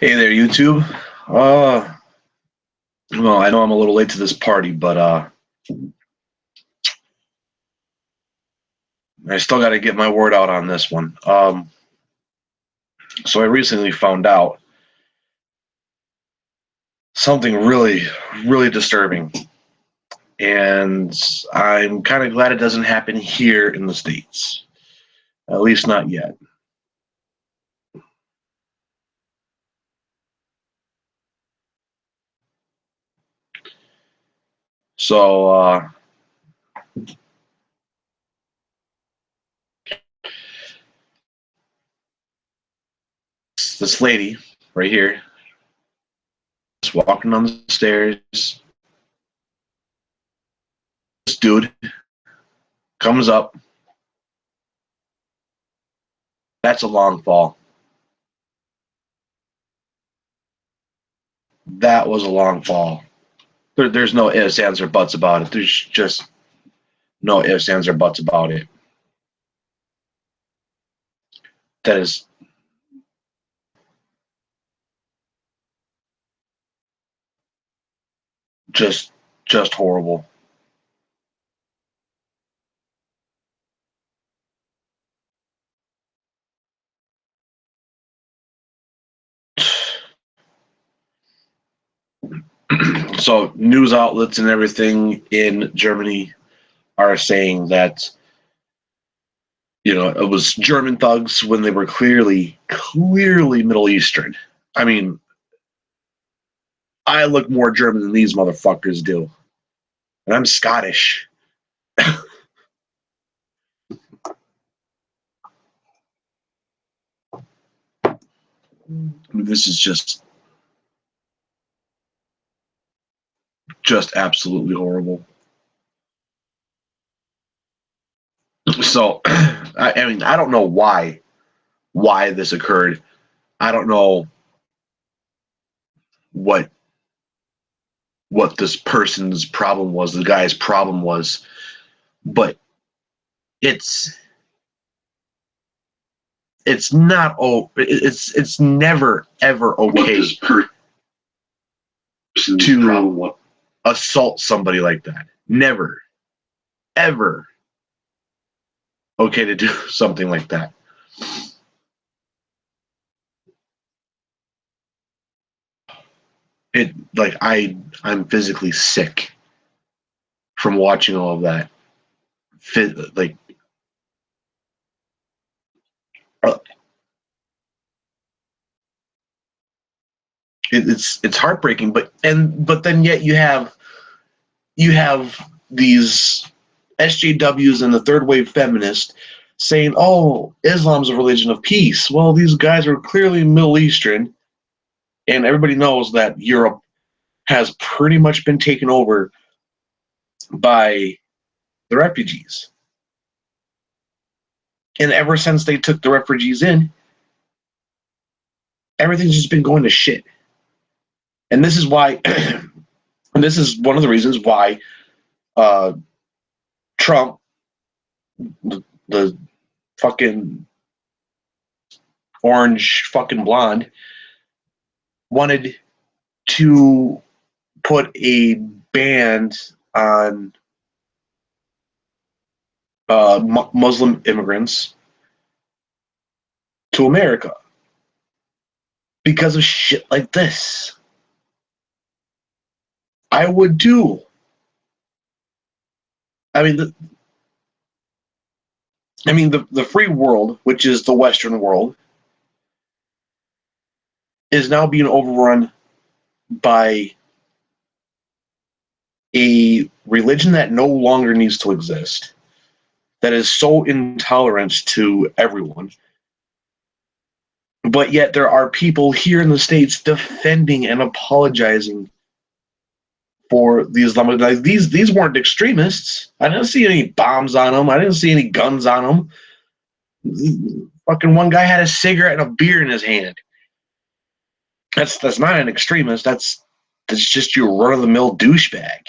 Hey there, YouTube. Well, I know I'm a little late to this party, but I still got to get my word out on this one. So I recently found out something really, really disturbing, and I'm kind of glad it doesn't happen here in the States. At least not yet. So, this lady right here, just walking down the stairs. This dude comes up. That's a long fall. That was a long fall. There's no ifs, ands, or buts about it. There's just no ifs, ands, or buts about it. That is just horrible. So news outlets and everything in Germany are saying that it was German thugs when they were clearly Middle Eastern. I mean, I look more German than these motherfuckers do, and I'm Scottish. I mean, this is just absolutely horrible. So, I mean, I don't know why this occurred. I don't know what this person's problem was, the guy's problem was, but it's not it's never ever okay to assault somebody like that. Never ever okay to do something like that. I'm physically sick from watching all of that. Like it's heartbreaking, but then yet you have these SJWs and the third wave feminists saying, "Oh, Islam's a religion of peace." Well, these guys are clearly Middle Eastern, and everybody knows that Europe has pretty much been taken over by the refugees. And ever since they took the refugees in, everything's just been going to shit. And this is why, and this is one of the reasons why Trump, the fucking orange fucking blonde, wanted to put a ban on Muslim immigrants to America because of shit like this. I would too. I mean, the free world, which is the Western world, is now being overrun by a religion that no longer needs to exist, that is so intolerant to everyone. But yet there are people here in the States defending and apologizing for the Islamic. Like, these weren't extremists. I didn't see any bombs on them. I didn't see any guns on them. Fucking one guy had a cigarette and a beer in his hand. That's not an extremist. That's just your run of the mill douchebag.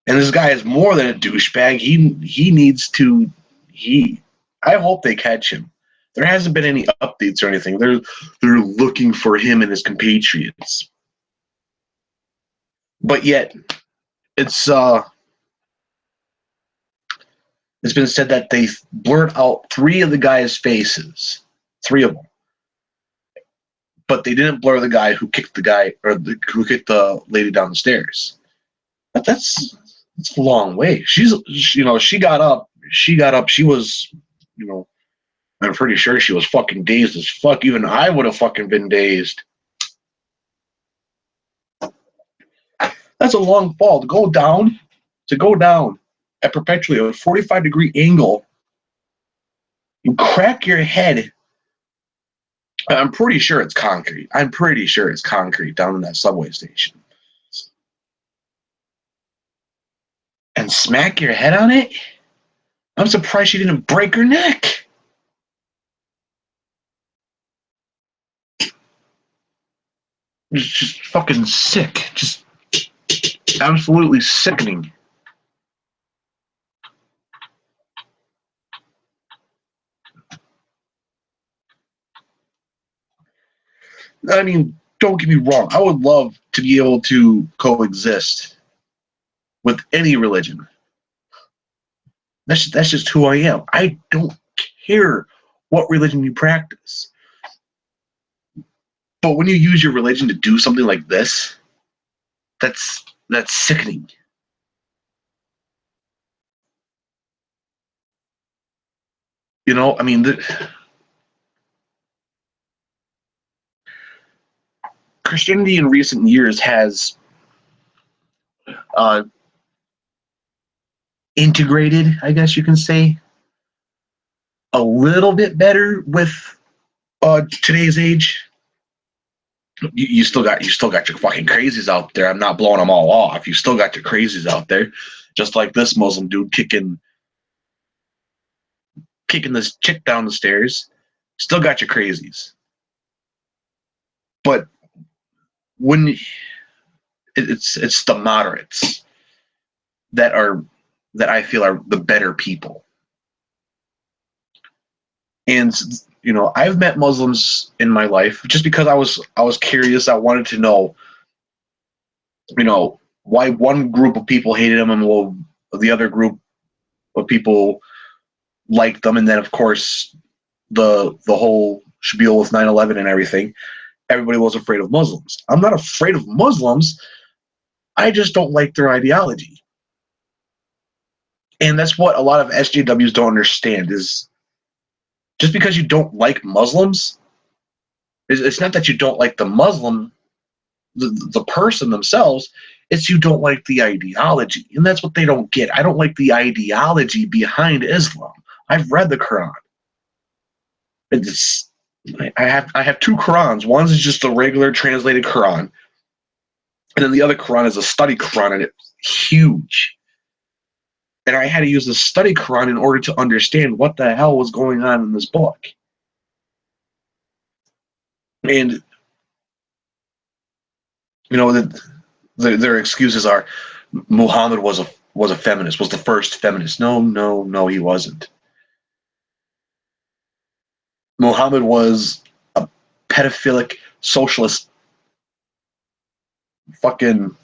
And this guy is more than a douchebag. He needs to. I hope they catch him. There hasn't been any updates or anything. They're looking for him and his compatriots. But yet, it's been said that they blurred out 3 of the guys' faces, 3 of them, but they didn't blur the guy who kicked who kicked the lady down the stairs. But that's a long way. She got up. She was, I'm pretty sure she was fucking dazed as fuck. Even I would have fucking been dazed. That's a long fall to go down at perpetually a 45-degree angle. You crack your head. I'm pretty sure it's concrete. Down in that subway station. And smack your head on it? I'm surprised she didn't break her neck. It's just fucking sick. Just absolutely sickening. I mean, don't get me wrong. I would love to be able to coexist with any religion. That's just who I am. I don't care what religion you practice. But when you use your religion to do something like this, that's sickening. I mean, Christianity in recent years has integrated, I guess you can say, a little bit better with today's age. You still got your fucking crazies out there. I'm not blowing them all off. You still got your crazies out there, just like this Muslim dude kicking this chick down the stairs. Still got your crazies, but when it's the moderates that I feel are the better people. And I've met Muslims in my life just because I was curious. I wanted to know, why one group of people hated him and the other group of people liked them. And then, of course, the whole spiel with 9/11 and everything. Everybody was afraid of Muslims. I'm not afraid of Muslims. I just don't like their ideology. And that's what a lot of SJWs don't understand is just because you don't like Muslims, it's not that you don't like the Muslim, the person themselves, it's you don't like the ideology. And that's what they don't get. I don't like the ideology behind Islam. I've read the Quran. I have 2 Qurans. One is just the regular translated Quran, and then the other Quran is a study Quran, and it's huge. And I had to use the study Quran in order to understand what the hell was going on in this book. And their excuses are Muhammad was a feminist, was the first feminist. No, he wasn't. Muhammad was a pedophilic socialist fucking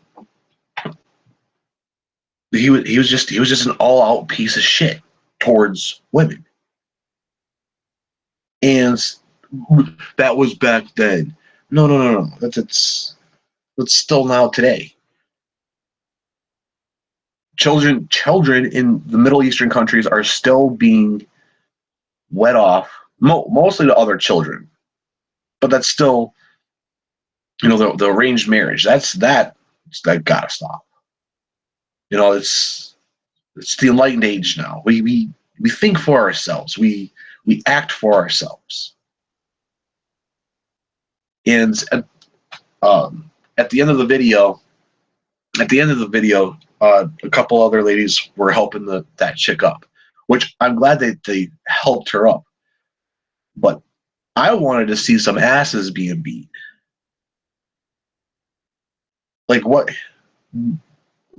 he was just an all-out piece of shit towards women. And that was back then. No. That's still now today. Children in the Middle Eastern countries are still being wed off, mostly to other children, but that's still, the arranged marriage. That gotta stop. It's the enlightened age now. We think for ourselves. We act for ourselves. And at the end of the video, a couple other ladies were helping that chick up, which I'm glad they helped her up. But I wanted to see some asses being beat. Like what?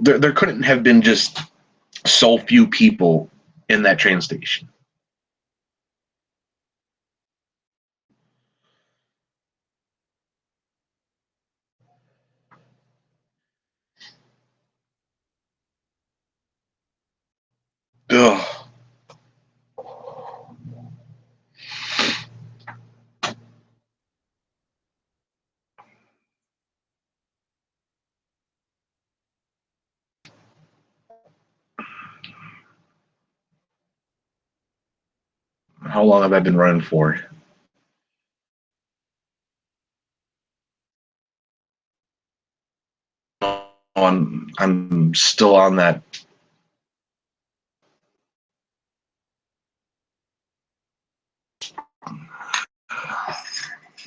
There couldn't have been just so few people in that train station. Ugh. How long have I been running for? I'm still on that.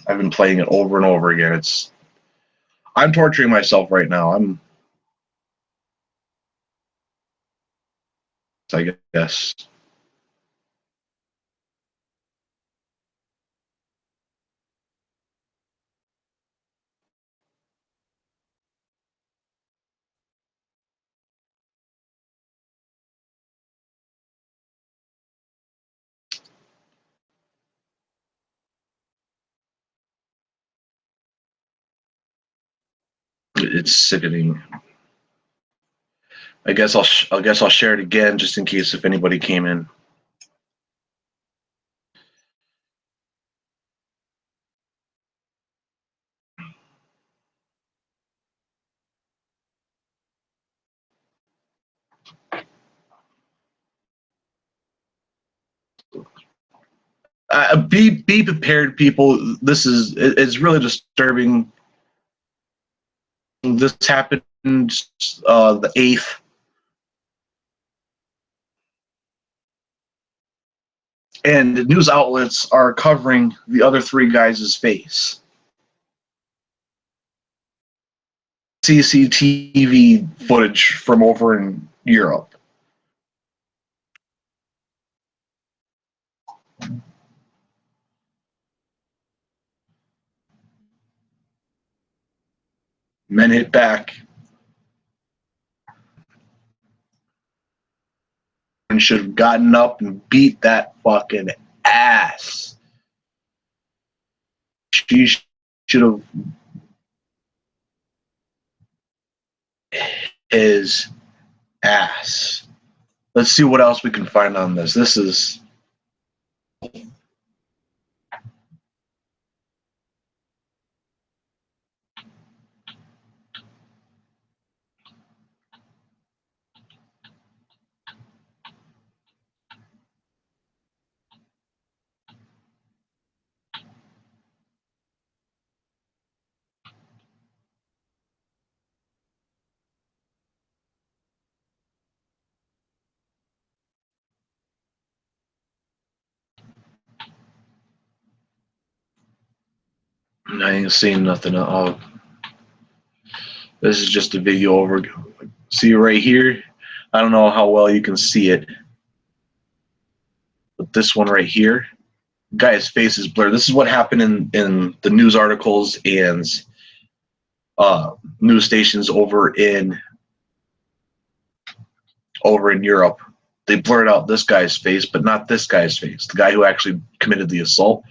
I've been playing it over and over again. I'm torturing myself right now. I guess. It's sickening. I guess I'll share it again just in case if anybody came in. Be prepared, people. It's really disturbing. This happened the 8th. And the news outlets are covering the other three guys' face. CCTV footage from over in Europe. Men hit back and should have gotten up and beat that fucking ass. She should have his ass. Let's see what else we can find on this. This is I ain't seen nothing. Oh, this is just a video over. See right here? I don't know how well you can see it. But this one right here, guy's face is blurred. This is what happened in the news articles and news stations over in Europe. They blurred out this guy's face, but not this guy's face, the guy who actually committed the assault.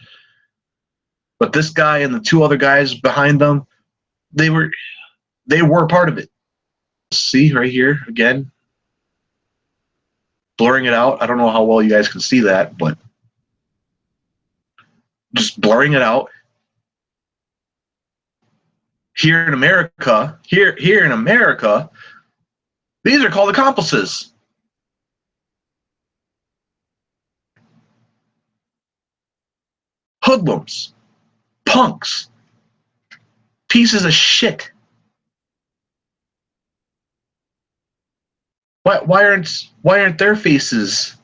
But this guy and the two other guys behind them, they were part of it. See right here again, blurring it out. I don't know how well you guys can see that, but just blurring it out. Here in America, these are called accomplices. Hoodlums, punks, pieces of shit. Why aren't their faces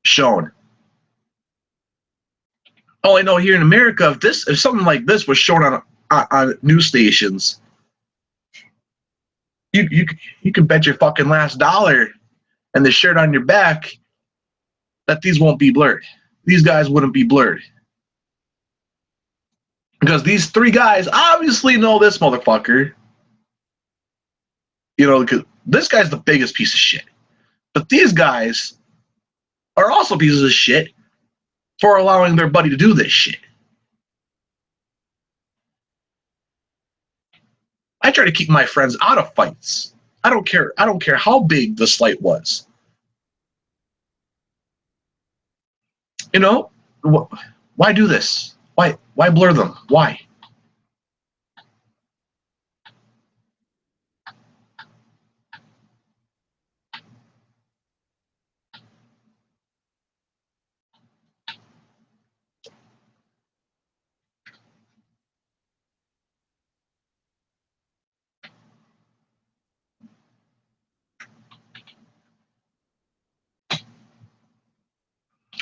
shown? Oh, I know. Here in America, if something like this was shown on news stations, you can bet your fucking last dollar and the shirt on your back that these won't be blurred. These guys wouldn't be blurred. Because these three guys obviously know this motherfucker. You know, because this guy's the biggest piece of shit. But these guys are also pieces of shit for allowing their buddy to do this shit. I try to keep my friends out of fights. I don't care how big the slight was. You know, why do this? Why blur them? Why?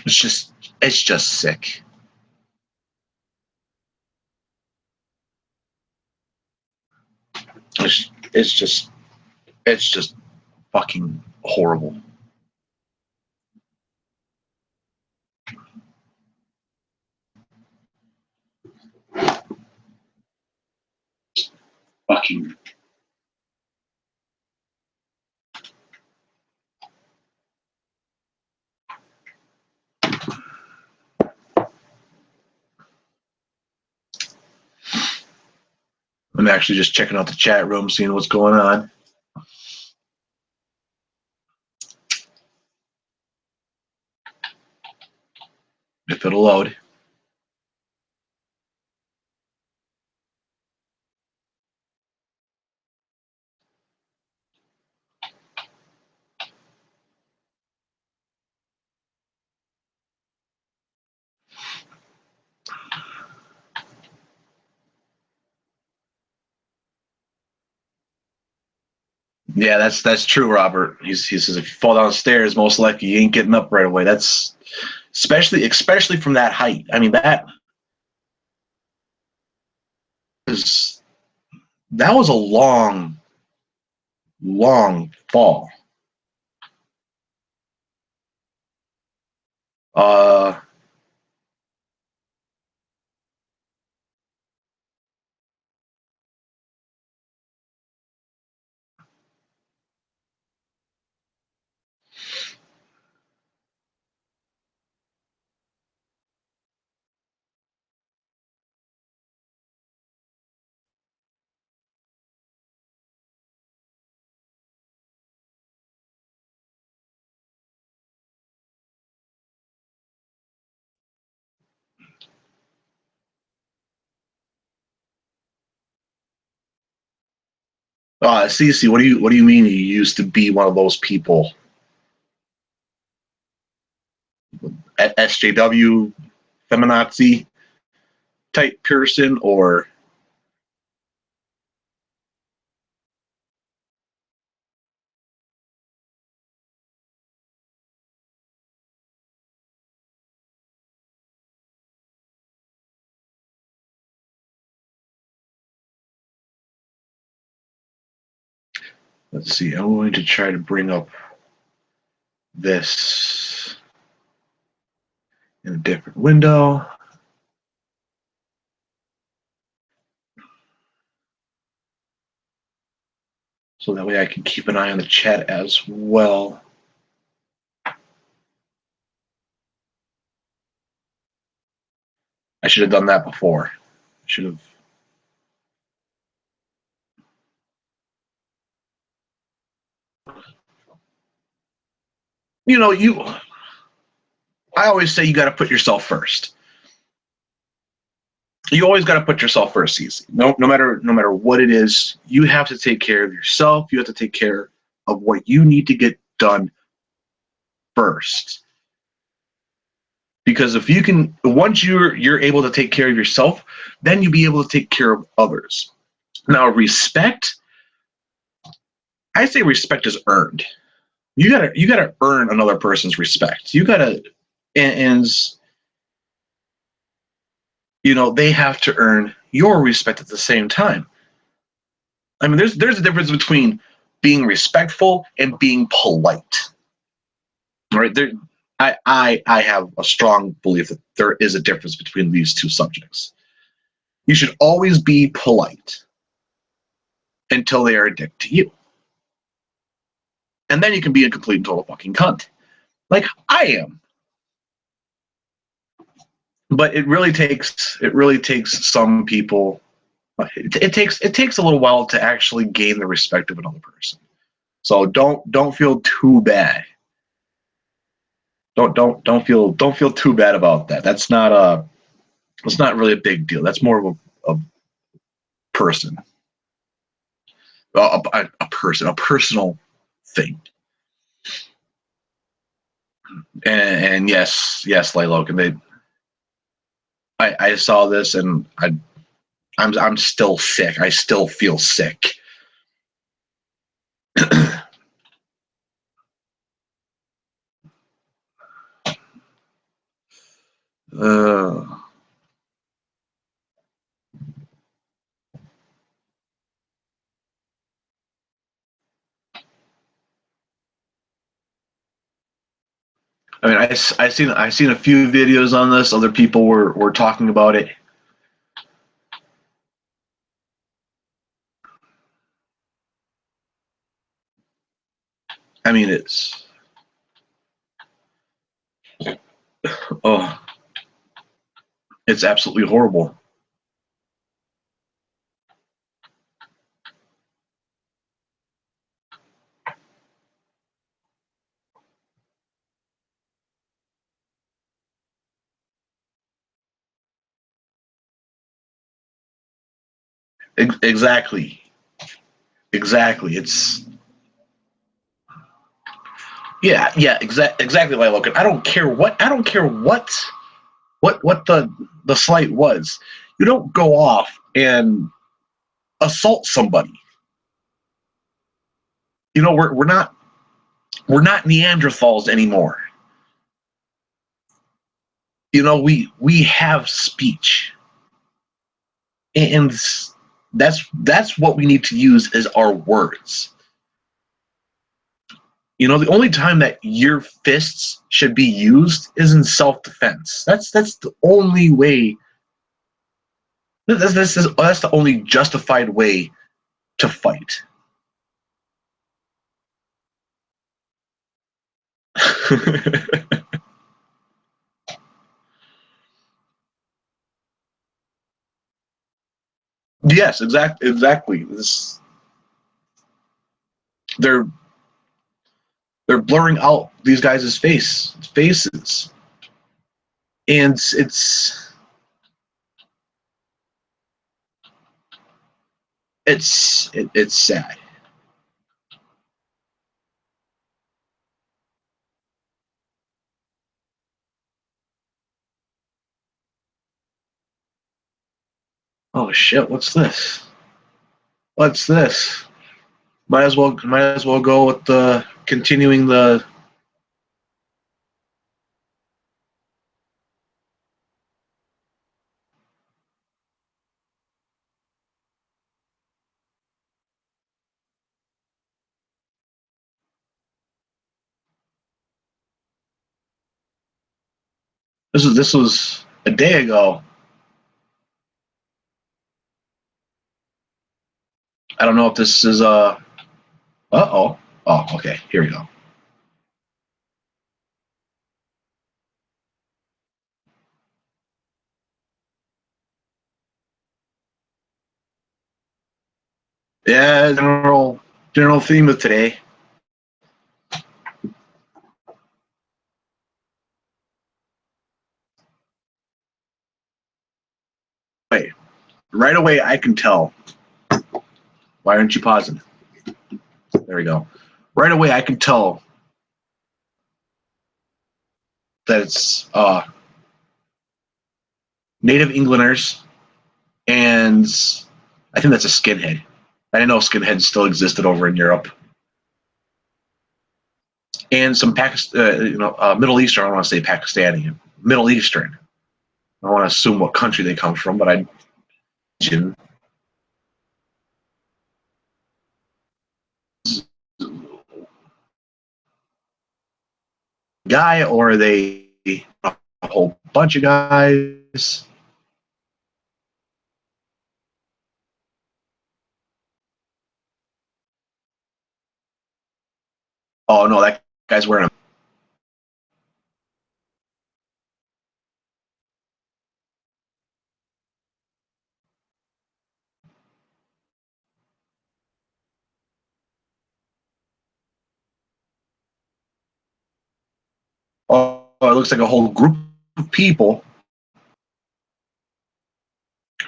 It's just sick. It's just fucking horrible. Fucking. I'm actually just checking out the chat room, seeing what's going on. If it'll load. Yeah, that's true, Robert. He says if you fall downstairs, most likely you ain't getting up right away. That's especially from that height. I mean is that was a long fall. Uh, Cece, what do you mean you used to be one of those people at SJW feminazi type person, or let's see. I'm going to try to bring up this in a different window. So that way I can keep an eye on the chat as well. I should have done that before. I should have. You know, I always say you got to put yourself first. You always got to put yourself first, easy. No matter what it is, you have to take care of yourself. You have to take care of what you need to get done first. Because if you can, once you're able to take care of yourself, then you'll be able to take care of others. Now, respect, I say respect is earned. You gotta earn another person's respect. You gotta, and you know they have to earn your respect at the same time. I mean, there's a difference between being respectful and being polite. Right there, I have a strong belief that there is a difference between these two subjects. You should always be polite until they are a dick to you, and then you can be a complete and total fucking cunt, like I am. But it really takes some people. It takes a little while to actually gain the respect of another person. So don't feel too bad don't feel too bad about that. That's not it's not really a big deal. That's more of a person, a person, a personal thing. And yes, Laylock, and I saw this and I'm still sick. I still feel sick. uh, I mean, I seen a few videos on this. Other people were talking about it. I mean, oh, it's absolutely horrible. Exactly, exactly. It's yeah, exactly. Like Logan, I don't care what the slight was. You don't go off and assault somebody. You know, we're not Neanderthals anymore. You know, we have speech, and that's what we need to use as our words. You know, the only time that your fists should be used is in self-defense. That's the only way. That's the only justified way to fight. Yes, exactly. They're they're blurring out these guys' faces, and it's sad. Oh shit! What's this? What's this? Might as well go with the continuing the. This was a day ago. I don't know if this is oh. Oh, okay. Here we go. Yeah, general theme of today. Wait, right away I can tell. Why aren't you pausing? There we go. Right away I can tell that it's Native Englanders, and I think that's a skinhead. I didn't know skinheads still existed over in Europe, and some Middle Eastern. I don't want to say Pakistani, Middle Eastern. I don't want to assume what country they come from, but I guy, or are they a whole bunch of guys? Oh no, that guy's wearing a. Oh, it looks like a whole group of people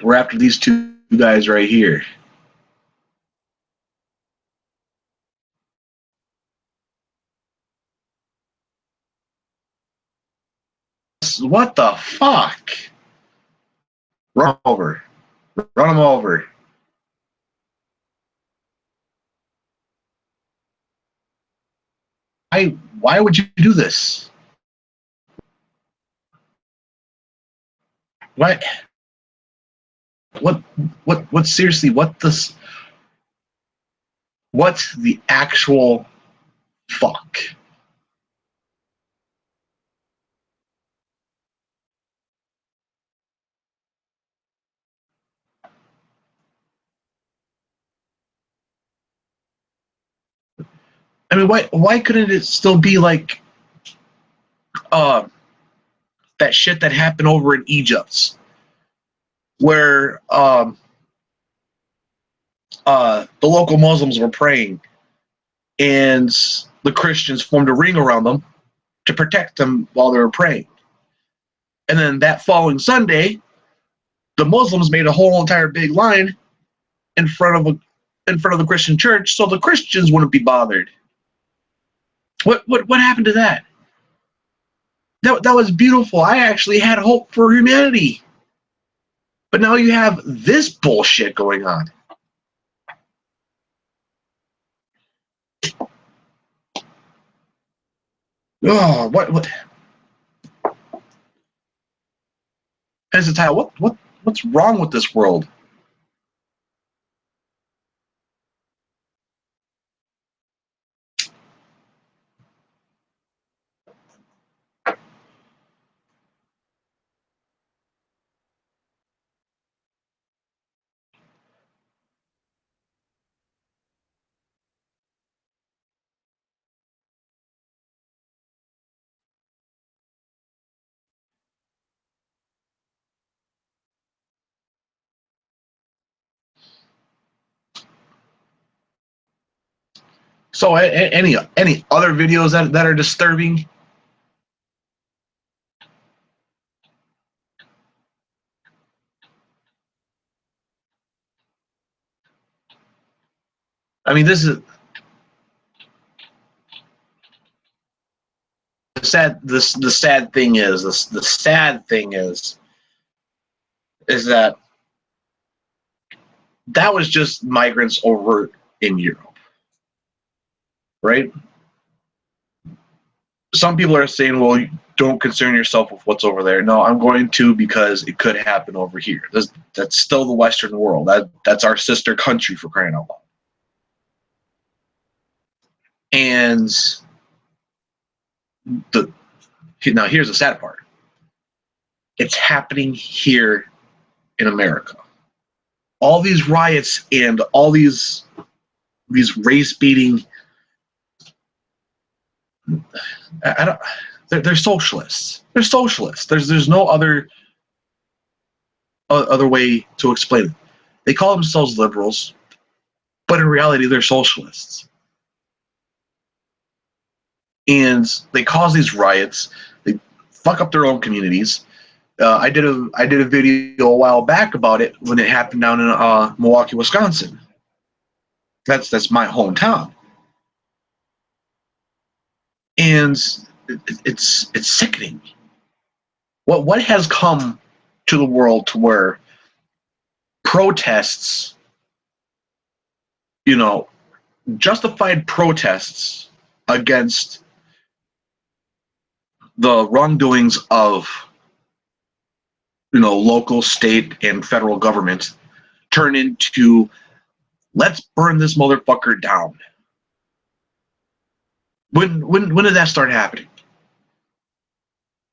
were after these two guys right here. What the fuck? Run over. Run them over. Why would you do this? What? What seriously, what the actual fuck? I mean, why couldn't it still be like uh that shit that happened over in Egypt, where the local Muslims were praying and the Christians formed a ring around them to protect them while they were praying. And then that following Sunday, the Muslims made a whole entire big line in front of the Christian church so the Christians wouldn't be bothered. What happened to that? That was beautiful. I actually had hope for humanity. But now you have this bullshit going on. Oh, what as a title, what's wrong with this world? So any other videos that are disturbing? I mean, this is the sad thing is the sad thing is that was just migrants over in Europe, right? Some people are saying, well, don't concern yourself with what's over there. No, I'm going to, because it could happen over here. That's still the Western world. That's our sister country, for crying out loud. And now here's the sad part. It's happening here in America. All these riots and all these race beating, I don't. They're socialists. They're socialists. There's no other way to explain it. They call themselves liberals, but in reality, they're socialists. And they cause these riots. They fuck up their own communities. I did a video a while back about it when it happened down in Milwaukee, Wisconsin. That's my hometown, and it's sickening. What has come to the world to where protests, you know, justified protests against the wrongdoings of, local, state, and federal government turn into, let's burn this motherfucker down. When did that start happening?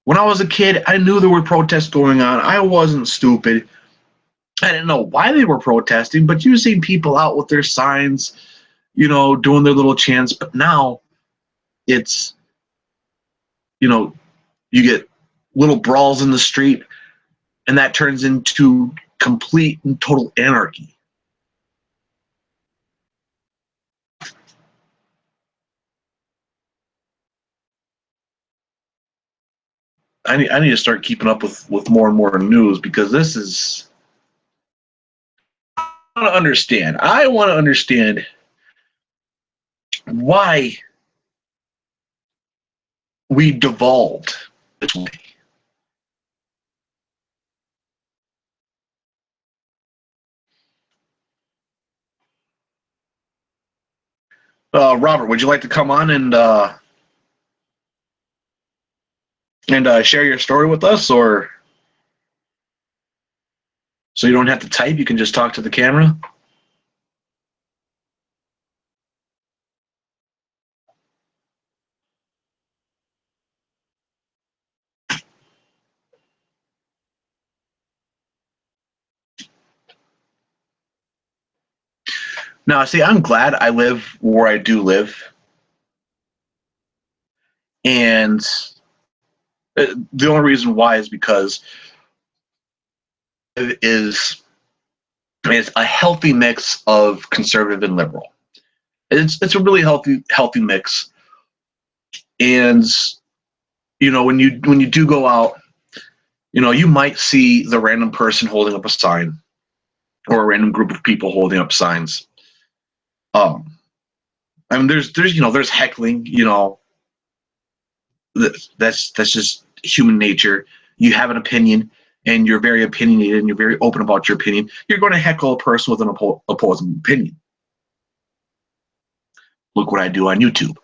When I was a kid, I knew there were protests going on. I wasn't stupid. I didn't know why they were protesting, but you see people out with their signs, doing their little chants. But now it's, you get little brawls in the street, and that turns into complete and total anarchy. I need to start keeping up with more and more news, because this is, I want to understand why we devolved this way. Robert, would you like to come on and share your story with us, or so you don't have to type, you can just talk to the camera? Now, see, I'm glad I live where I do live, and the only reason why is because it is a healthy mix of conservative and liberal. It's a really healthy mix, and when you do go out, you might see the random person holding up a sign, or a random group of people holding up signs. I mean, there's heckling. That's just human nature. You have an opinion, and you're very opinionated, and you're very open about your opinion. You're going to heckle a person with an opposing opinion. Look what I do on YouTube.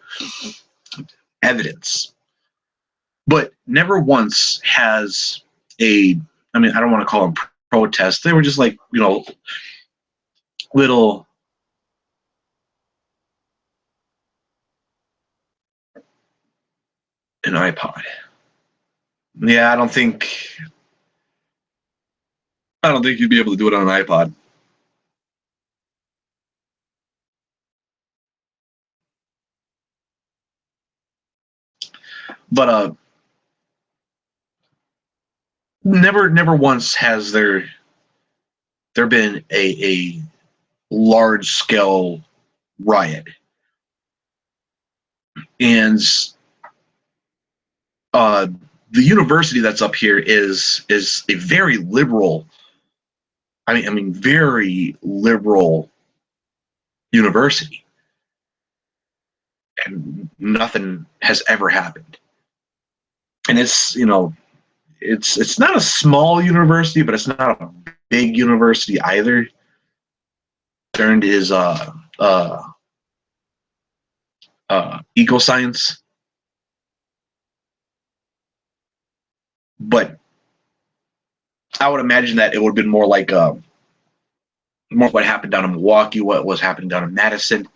Evidence. But never once has I mean, I don't want to call them protests. They were just like, little, an iPod. Yeah, I don't think you'd be able to do it on an iPod. But never once has there been a large scale riot. And uh, the university that's up here is a very liberal. I mean, very liberal university, and nothing has ever happened. And it's not a small university, but it's not a big university either. Turned is eco science, but I would imagine that it would have been more like more what happened down in Milwaukee, what was happening down in Madison.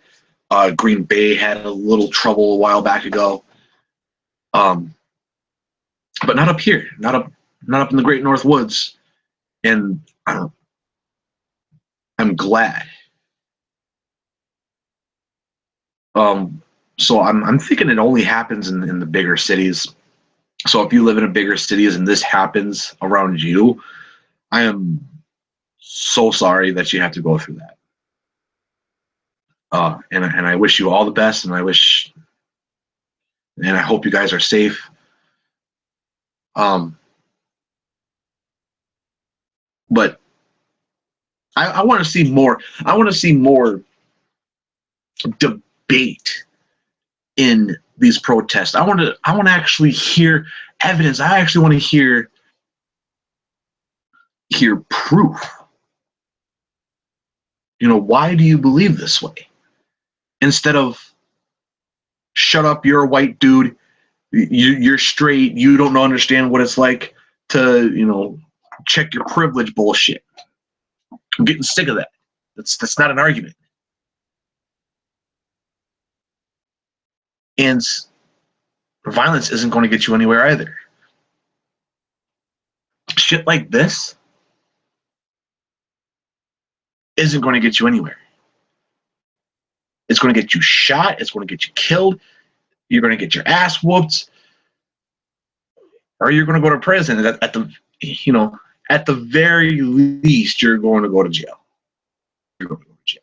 Green Bay had a little trouble a while back ago, um, but not up here, not up in the Great North Woods. And I'm glad. Um, so I'm thinking it only happens in the bigger cities. So if you live in a bigger cities and this happens around you, I am so sorry that you have to go through that. And I wish you all the best, and I hope you guys are safe. Um, but I want to see more. I want to see more debate in these protests. I want to actually hear evidence. I actually want to hear proof. Why do you believe this way? Instead of, shut up, you're a white dude, you're straight, you don't understand what it's like to, check your privilege bullshit. I'm getting sick of that. That's not an argument. And violence isn't going to get you anywhere either. Shit like this isn't going to get you anywhere. It's going to get you shot. It's going to get you killed. You're going to get your ass whooped, or you're going to go to prison. At the very least, you're going to go to jail. You're going to go to jail.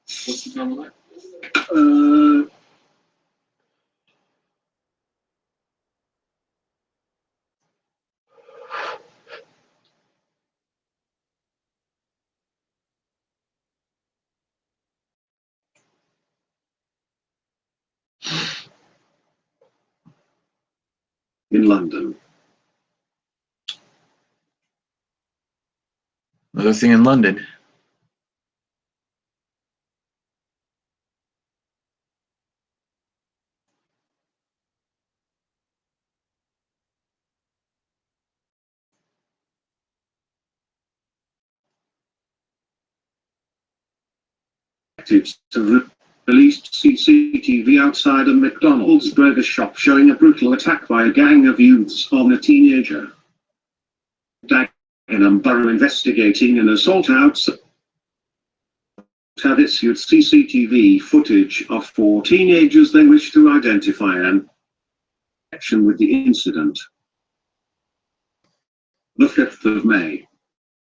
What's the time of that? In London. Another thing in London. To released CCTV outside a McDonald's burger shop showing a brutal attack by a gang of youths on a teenager. Dagenham Borough investigating an assault outside have issued CCTV footage of 4 teenagers they wish to identify and connection with the incident. The 5th of May.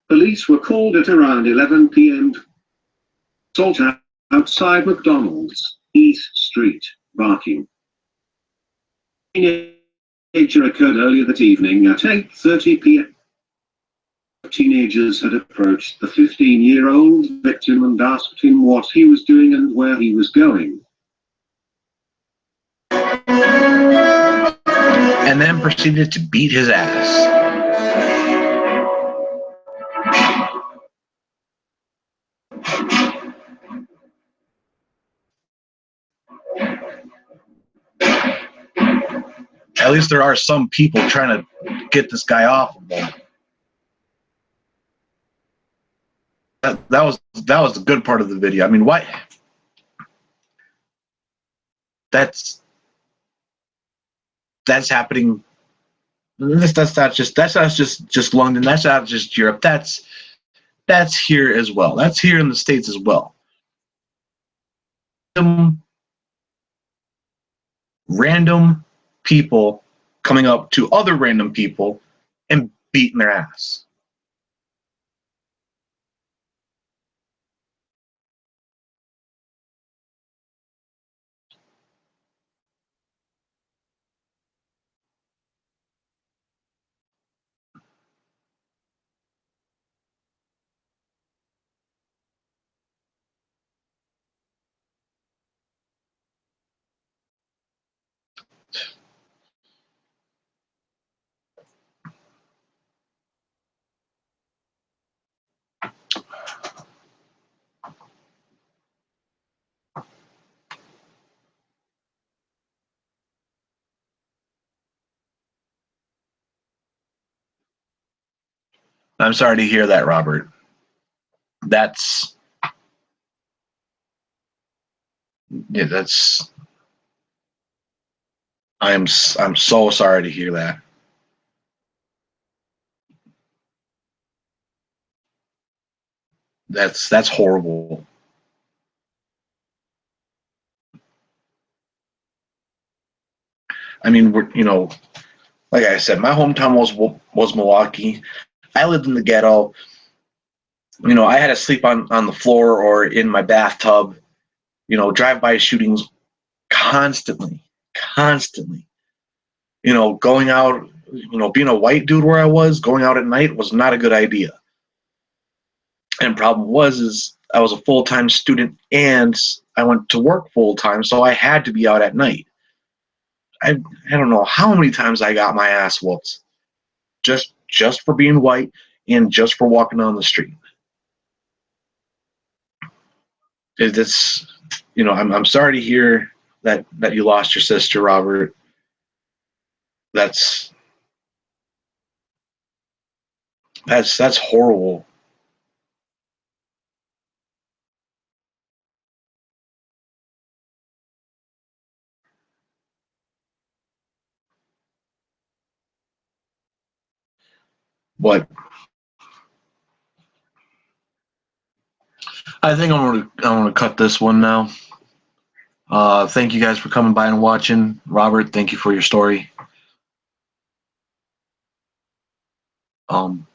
Police were called at around 11 p.m. Assault outside McDonald's, East Street, Barking. Teenager occurred earlier that evening at 8:30 p.m. Teenagers had approached the 15-year-old victim and asked him what he was doing and where he was going. And then proceeded to beat his ass. At least there are some people trying to get this guy off of them. That was the good part of the video. I mean, why? That's happening. That's not just London. That's not just Europe. That's here as well. That's here in the States as well. Random people coming up to other random people and beating their ass. I'm sorry to hear that, Robert. That's I'm so sorry to hear that. That's horrible. I mean, like I said, my hometown was Milwaukee. I lived in the ghetto. I had to sleep on the floor or in my bathtub. Drive-by shootings constantly. Going out, being a white dude where I was, going out at night was not a good idea. And problem is I was a full-time student and I went to work full-time, so I had to be out at night. I don't know how many times I got my ass whooped just for being white and just for walking on the street. It's I'm sorry to hear that you lost your sister, Robert. That's horrible. But I think I'm gonna cut this one now. Thank you guys for coming by and watching. Robert, thank you for your story. Final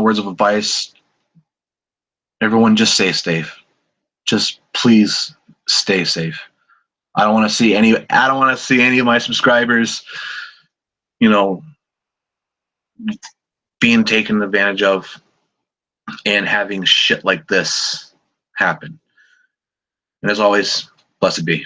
words of advice. Everyone just stay safe. just please stay safe. I don't want to see any of my subscribers, you know, being taken advantage of and having shit like this happen. And as always, blessed be.